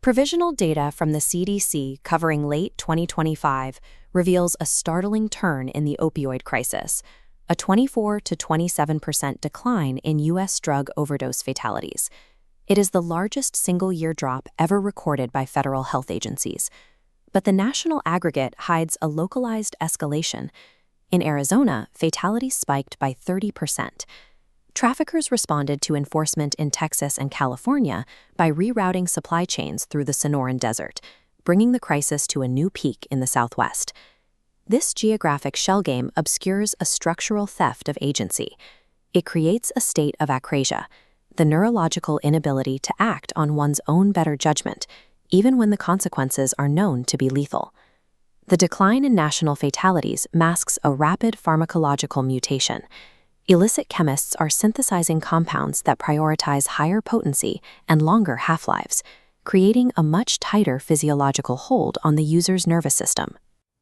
Provisional data from the CDC covering late 2025 reveals a startling turn in the opioid crisis, a 24 to 27% decline in U.S. drug overdose fatalities. It is the largest single-year drop ever recorded by federal health agencies. But the national aggregate hides a localized escalation. In Arizona, fatalities spiked by 30%. Traffickers responded to enforcement in Texas and California by rerouting supply chains through the Sonoran Desert, bringing the crisis to a new peak in the Southwest. This geographic shell game obscures a structural theft of agency. It creates a state of acrasia, the neurological inability to act on one's own better judgment, even when the consequences are known to be lethal. The decline in national fatalities masks a rapid pharmacological mutation. Illicit chemists are synthesizing compounds that prioritize higher potency and longer half-lives, creating a much tighter physiological hold on the user's nervous system.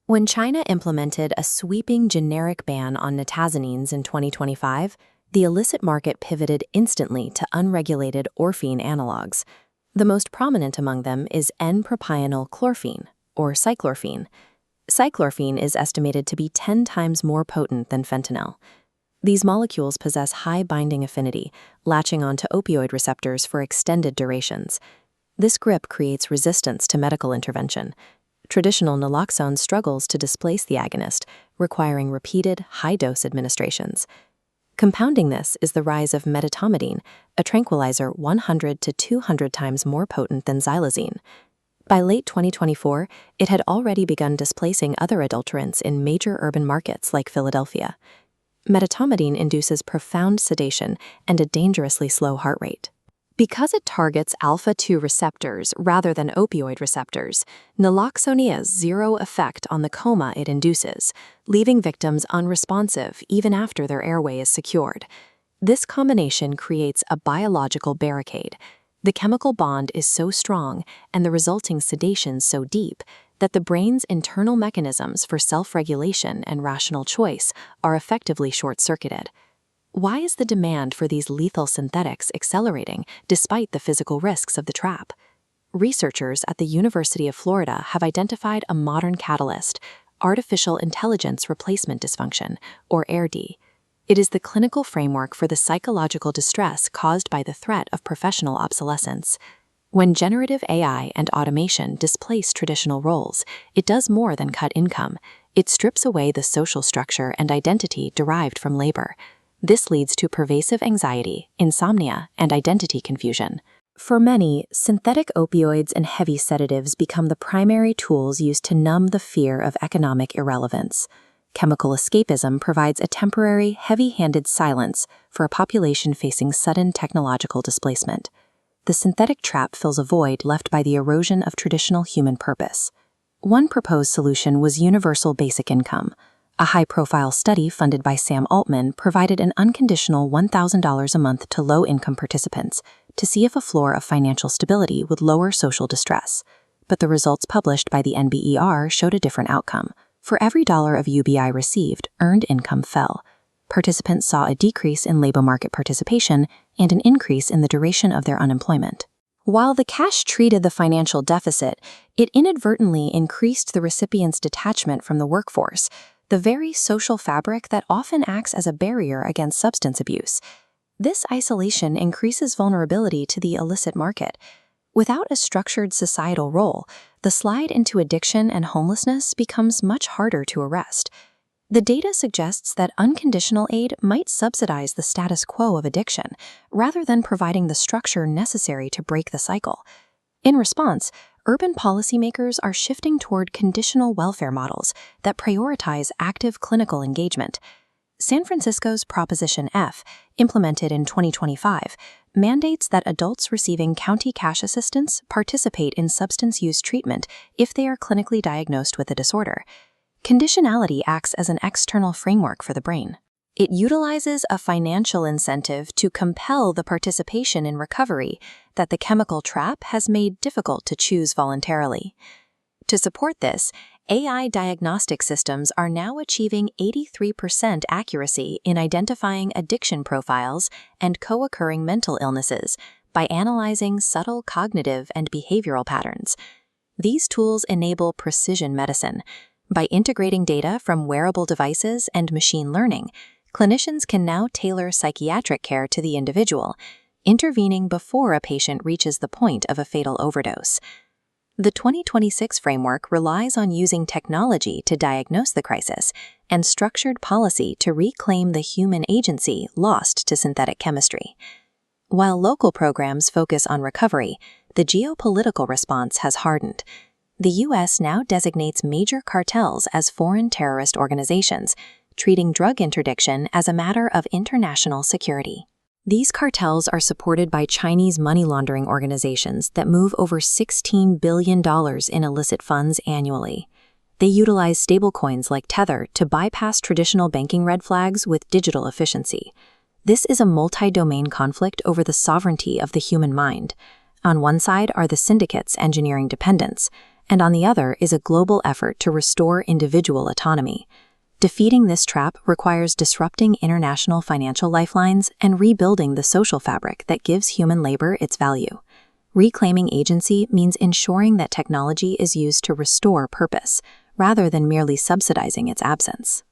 When China implemented a sweeping generic ban on nitazenes in 2025, the illicit market pivoted instantly to unregulated orphine analogues. The most prominent among them is N-propionyl chlorphine, or cychlorphine. Cychlorphine is estimated to be 10 times more potent than fentanyl. These molecules possess high binding affinity, latching onto opioid receptors for extended durations. This grip creates resistance to medical intervention. Traditional naloxone struggles to displace the agonist, requiring repeated, high-dose administrations. Compounding this is the rise of medetomidine, a tranquilizer 100 to 200 times more potent than xylazine. By late 2024, it had already begun displacing other adulterants in major urban markets like Philadelphia. Medetomidine induces profound sedation and a dangerously slow heart rate. Because it targets alpha-2 receptors rather than opioid receptors, naloxone has zero effect on the coma it induces, leaving victims unresponsive even after their airway is secured. This combination creates a biological barricade. The chemical bond is so strong and the resulting sedation so deep that the brain's internal mechanisms for self-regulation and rational choice are effectively short-circuited. Why is the demand for these lethal synthetics accelerating despite the physical risks of the trap? Researchers at the University of Florida have identified a modern catalyst, artificial intelligence replacement dysfunction, or AIRD. It is the clinical framework for the psychological distress caused by the threat of professional obsolescence. When generative AI and automation displace traditional roles, it does more than cut income. It strips away the social structure and identity derived from labor. This leads to pervasive anxiety, insomnia, and identity confusion. For many, synthetic opioids and heavy sedatives become the primary tools used to numb the fear of economic irrelevance. Chemical escapism provides a temporary, heavy-handed silence for a population facing sudden technological displacement. The synthetic trap fills a void left by the erosion of traditional human purpose. One proposed solution was universal basic income. A high-profile study funded by Sam Altman provided an unconditional $1,000 a month to low-income participants to see if a floor of financial stability would lower social distress. But the results published by the NBER showed a different outcome. For every dollar of UBI received, earned income fell. Participants saw a decrease in labor market participation and an increase in the duration of their unemployment. While the cash treated the financial deficit, it inadvertently increased the recipient's detachment from the workforce, the very social fabric that often acts as a barrier against substance abuse. This isolation increases vulnerability to the illicit market. Without a structured societal role, the slide into addiction and homelessness becomes much harder to arrest. The data suggests that unconditional aid might subsidize the status quo of addiction, rather than providing the structure necessary to break the cycle. In response, urban policymakers are shifting toward conditional welfare models that prioritize active clinical engagement. San Francisco's Proposition F, implemented in 2025, mandates that adults receiving county cash assistance participate in substance use treatment if they are clinically diagnosed with a disorder. Conditionality acts as an external framework for the brain. It utilizes a financial incentive to compel the participation in recovery that the chemical trap has made difficult to choose voluntarily. To support this, AI diagnostic systems are now achieving 83% accuracy in identifying addiction profiles and co-occurring mental illnesses, by analyzing subtle cognitive and behavioral patterns. These tools enable precision medicine. By integrating data from wearable devices and machine learning, clinicians can now tailor psychiatric care to the individual, intervening before a patient reaches the point of a fatal overdose. The 2026 framework relies on using technology to diagnose the crisis and structured policy to reclaim the human agency lost to synthetic chemistry. While local programs focus on recovery, the geopolitical response has hardened. The U.S. now designates major cartels as foreign terrorist organizations, treating drug interdiction as a matter of international security. These cartels are supported by Chinese money laundering organizations that move over $16 billion in illicit funds annually. They utilize stablecoins like Tether to bypass traditional banking red flags with digital efficiency. This is a multi-domain conflict over the sovereignty of the human mind. On one side are the syndicates engineering dependence, and on the other is a global effort to restore individual autonomy. Defeating this trap requires disrupting international financial lifelines and rebuilding the social fabric that gives human labor its value. Reclaiming agency means ensuring that technology is used to restore purpose, rather than merely subsidizing its absence.